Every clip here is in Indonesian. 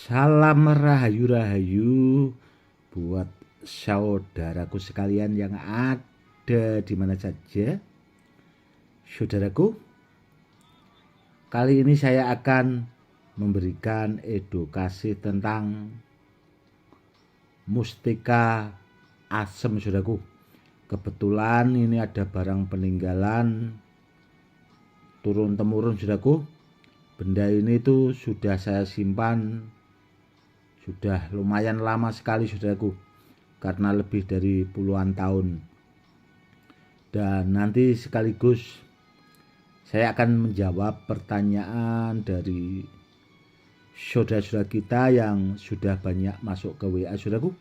Salam rahayu-rahayu buat saudaraku sekalian yang ada di mana saja. Saudaraku, kali ini saya akan memberikan edukasi tentang mustika asem, saudaraku. Kebetulan ini ada barang peninggalan turun-temurun, saudaraku. Benda ini tuh sudah saya simpan sudah lumayan lama sekali, saudaraku, karena lebih dari puluhan tahun. Dan nanti sekaligus saya akan menjawab pertanyaan dari saudara-saudara kita yang sudah banyak masuk ke WA, saudaraku.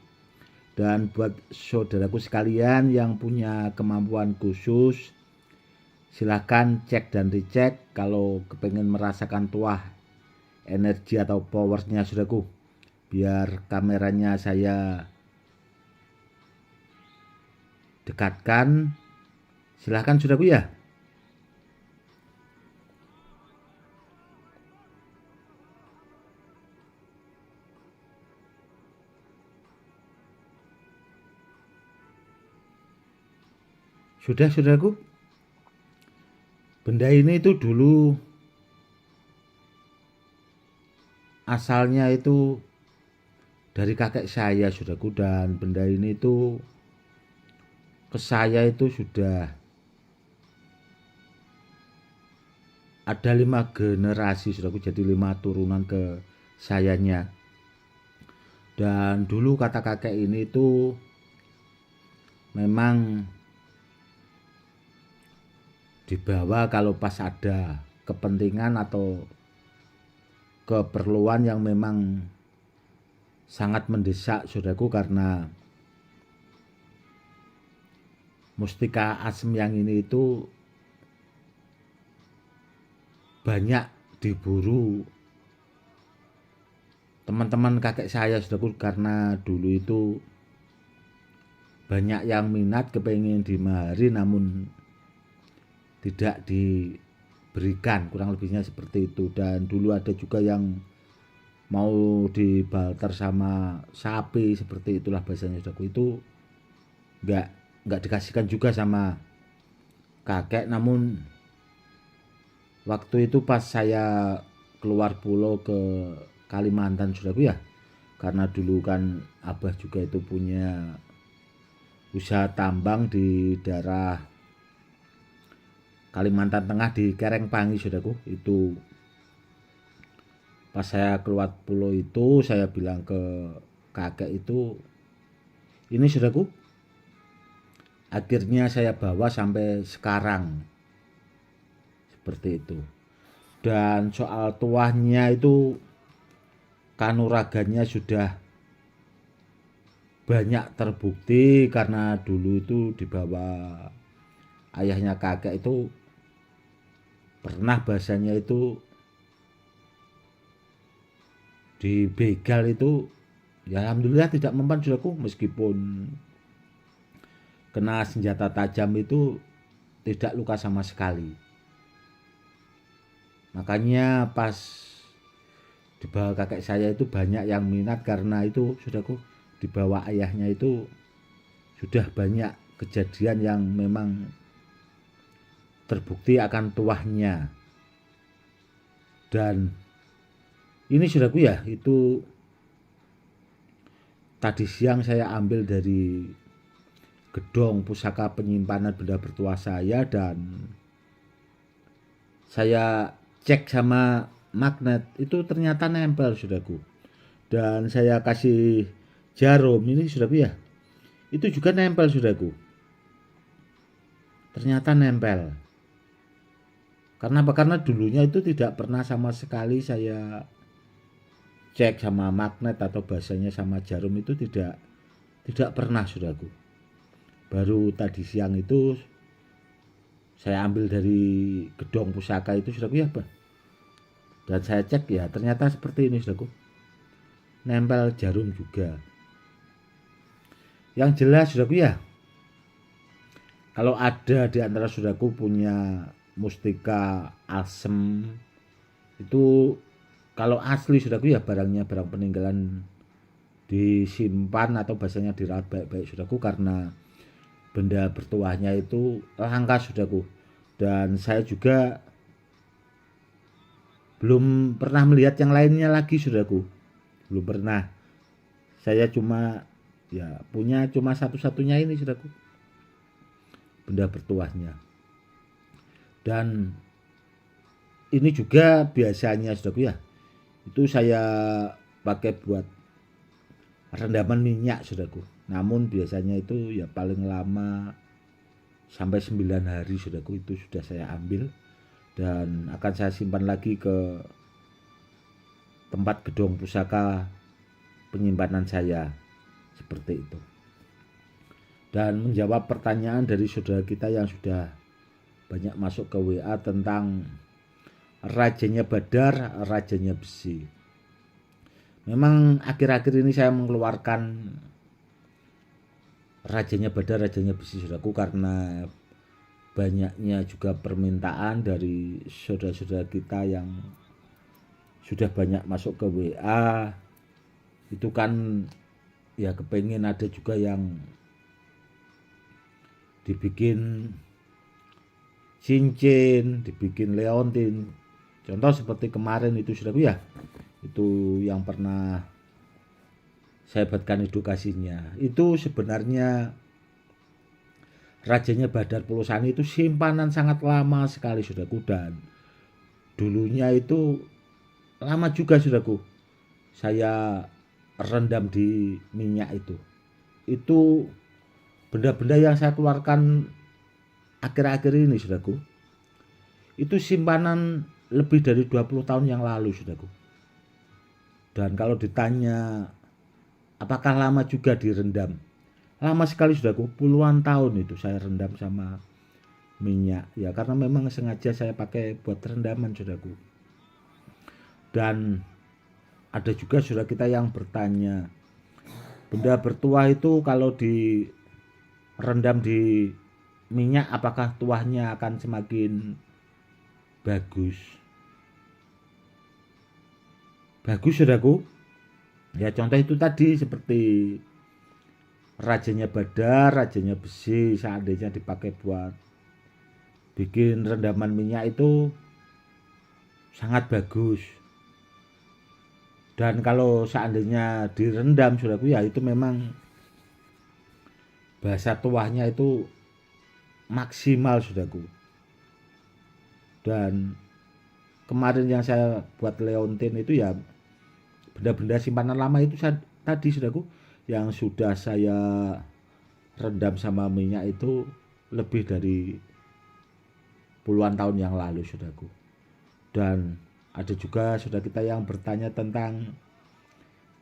Dan buat saudaraku sekalian yang punya kemampuan khusus, silahkan cek dan dicek kalau kepengen merasakan tuah energi atau powernya, saudaraku. Biar kameranya saya dekatkan, silahkan saudaraku ya. Sudah, saudaraku. Benda ini itu dulu asalnya itu dari kakek saya, saudaraku, dan benda ini itu ke saya itu sudah ada 5 generasi, saudaraku, jadi 5 turunan ke sayanya. Dan dulu kata kakek ini itu memang dibawa kalau pas ada kepentingan atau keperluan yang memang sangat mendesak, saudaraku, karena mustika asem yang ini itu banyak diburu teman-teman kakek saya, saudaraku, karena dulu itu banyak yang minat kepengen dimahari namun tidak diberikan, kurang lebihnya seperti itu. Dan dulu ada juga yang mau dibalter sama sapi, seperti itulah bahasanya, saudaraku. Itu nggak dikasihkan juga sama kakek. Namun waktu itu pas saya keluar pulau ke Kalimantan, saudaraku ya, karena dulu kan abah juga itu punya usaha tambang di daerah Kalimantan Tengah di Kerengpangi, saudaraku. Itu pas saya keluar pulau itu saya bilang ke kakek itu, ini, saudaraku, akhirnya saya bawa sampai sekarang, seperti itu. Dan soal tuahnya itu kanuragannya sudah banyak terbukti, karena dulu itu dibawa ayahnya kakek itu pernah bahasanya itu dibegal itu, ya alhamdulillah tidak mempan, saudaraku. Meskipun kena senjata tajam itu tidak luka sama sekali. Makanya pas dibawa kakek saya itu banyak yang minat, karena itu, saudaraku, dibawa ayahnya itu sudah banyak kejadian yang memang terbukti akan tuahnya. Dan ini, saudaraku ya, itu tadi siang saya ambil dari gedung pusaka penyimpanan benda bertuah saya, dan saya cek sama magnet itu ternyata nempel, saudaraku. Dan saya kasih jarum ini, saudaraku ya, itu juga nempel, saudaraku. Ternyata nempel. Karena apa? Karena dulunya itu tidak pernah sama sekali saya cek sama magnet atau bahasanya sama jarum, itu tidak pernah, saudaraku. Baru tadi siang itu saya ambil dari gedung pusaka itu, saudaraku ya, Pak. Dan saya cek ya ternyata seperti ini, saudaraku. Nempel jarum juga. Yang jelas, saudaraku ya, kalau ada di antara saudaraku punya mustika asem, itu kalau asli saudaraku ya barangnya barang peninggalan disimpan atau bahasanya dirawat baik-baik saudaraku, karena benda bertuahnya itu langka saudaraku. Dan saya juga belum pernah melihat yang lainnya lagi saudaraku, belum pernah. Saya cuma ya punya cuma satu-satunya ini saudaraku, benda bertuahnya. Dan ini juga biasanya saudaraku ya, itu saya pakai buat rendaman minyak saudaraku. Namun biasanya itu ya paling lama sampai 9 hari saudaraku, itu sudah saya ambil dan akan saya simpan lagi ke tempat gedung pusaka penyimpanan saya, seperti itu. Dan menjawab pertanyaan dari saudara kita yang sudah banyak masuk ke WA tentang rajanya Badar, rajanya besi. Memang akhir-akhir ini saya mengeluarkan rajanya Badar, rajanya besi saudaraku, karena banyaknya juga permintaan dari saudara-saudara kita yang sudah banyak masuk ke WA. Itu kan ya kepengen ada juga yang dibikin cincin, dibikin leontin. Contoh seperti kemarin itu saudaraku ya, itu yang pernah saya buatkan edukasinya. Itu sebenarnya rajanya Badar Pulosani itu simpanan sangat lama sekali saudaraku, dan dulunya itu lama juga saudaraku saya rendam di minyak itu. Itu benda-benda yang saya keluarkan akhir-akhir ini saudaraku, itu simpanan lebih dari 20 tahun yang lalu saudaraku. Dan kalau ditanya apakah lama juga direndam, lama sekali saudaraku, puluhan tahun itu saya rendam sama minyak ya, karena memang sengaja saya pakai buat rendaman saudaraku. Dan ada juga saudara kita yang bertanya, benda bertuah itu kalau direndam di minyak apakah tuahnya akan semakin bagus? Bagus saudaraku. Ya contoh itu tadi seperti rajanya Badar, rajanya besi, seandainya dipakai buat bikin rendaman minyak itu sangat bagus. Dan kalau seandainya direndam saudaraku ya itu memang bahasa tuahnya itu maksimal saudaraku. Dan kemarin yang saya buat leontin itu ya benda-benda simpanan lama itu tadi saudaraku, yang sudah saya rendam sama minyak itu lebih dari puluhan tahun yang lalu saudaraku. Dan ada juga saudara kita yang bertanya tentang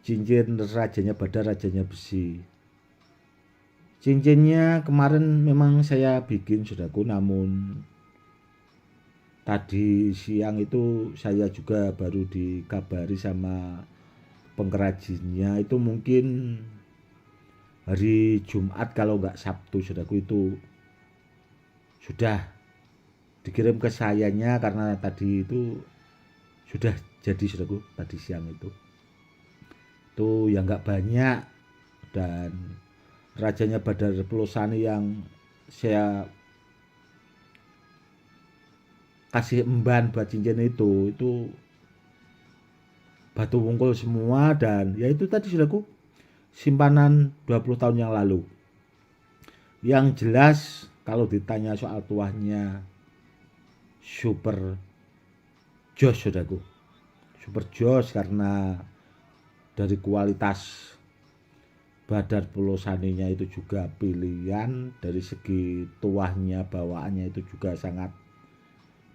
cincin rajanya Badar, rajanya besi. Cincinnya kemarin memang saya bikin saudaraku, namun tadi siang itu saya juga baru dikabari sama pengrajinnya, itu mungkin hari Jumat kalau nggak Sabtu saudaraku, itu sudah dikirim ke sayanya, karena tadi itu sudah jadi saudaraku tadi siang itu yang nggak banyak. Dan rajanya Badar Pulosani yang saya kasih emban buat cincin itu batu wungkul semua, dan ya itu tadi saudaraku simpanan 20 tahun yang lalu. Yang jelas kalau ditanya soal tuahnya super jos saudaraku, super jos, karena dari kualitas Badar Pulosaninya itu juga pilihan, dari segi tuahnya bawaannya itu juga sangat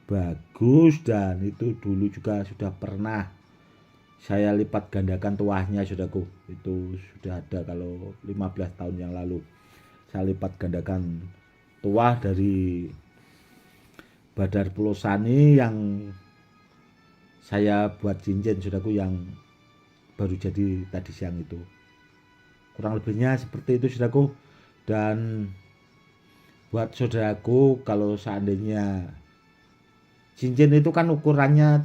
bagus. Dan itu dulu juga sudah pernah saya lipat gandakan tuahnya saudaraku, itu sudah ada kalau 15 tahun yang lalu saya lipat gandakan tuah dari Badar Pulosani yang saya buat cincin saudaraku, yang baru jadi tadi siang itu. Kurang lebihnya seperti itu saudaraku. Dan buat saudaraku, kalau seandainya cincin itu kan ukurannya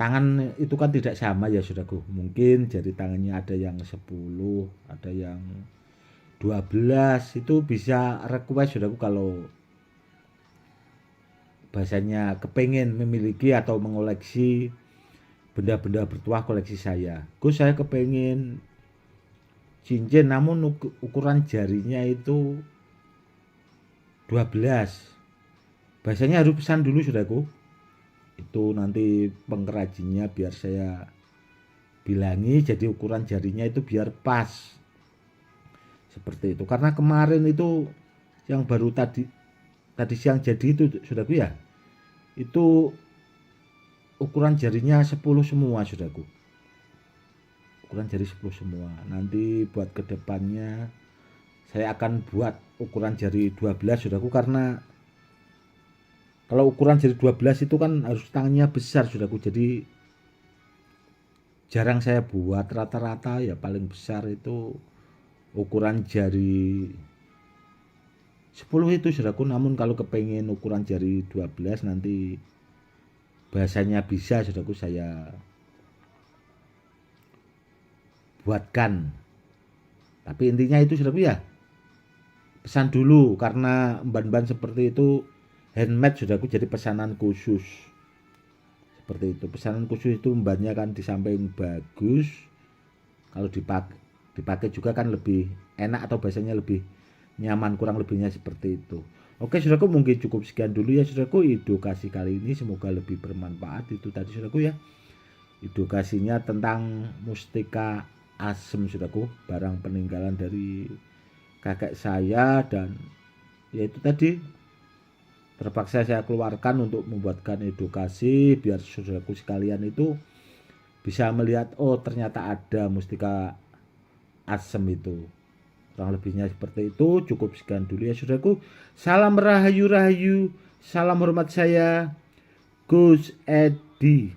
tangan itu kan tidak sama ya saudaraku. Mungkin jari tangannya ada yang 10, ada yang 12. Itu bisa request saudaraku kalau bahasanya kepengen memiliki atau mengoleksi benda-benda bertuah koleksi saya. Gus, saya kepengen cincin namun ukuran jarinya itu 12. Bahasanya harus pesan dulu saudaraku. Itu nanti pengrajinnya biar saya bilangi jadi ukuran jarinya itu biar pas. Seperti itu. Karena kemarin itu yang baru tadi siang jadi itu saudaraku ya. Itu ukuran jarinya 10 semua saudaraku. Ukuran jari 10 semua. Nanti buat kedepannya saya akan buat ukuran jari 12 saudaraku, karena kalau ukuran jari 12 itu kan harus tangannya besar saudaraku. Jadi jarang saya buat, rata-rata ya paling besar itu ukuran jari 10 itu saudaraku. Namun kalau kepengen ukuran jari 12 nanti bahasanya bisa saudaraku saya buatkan. Tapi intinya itu saudaraku ya, pesan dulu karena ban-ban seperti itu handmade saudaraku, jadi pesanan khusus. Seperti itu, pesanan khusus itu bannya kan di samping bagus, kalau dipakai juga kan lebih enak atau bahasanya lebih nyaman, kurang lebihnya seperti itu. Oke saudaraku, mungkin cukup sekian dulu ya saudaraku edukasi kali ini, semoga lebih bermanfaat. Itu tadi saudaraku ya, edukasinya tentang mustika asem saudaraku, barang peninggalan dari kakek saya, dan yaitu tadi terpaksa saya keluarkan untuk membuatkan edukasi biar saudaraku sekalian itu bisa melihat, oh ternyata ada mustika asem itu. Kurang lebihnya seperti itu. Cukup sekian dulu ya saudaraku. Salam rahayu, salam hormat saya Gus Edi.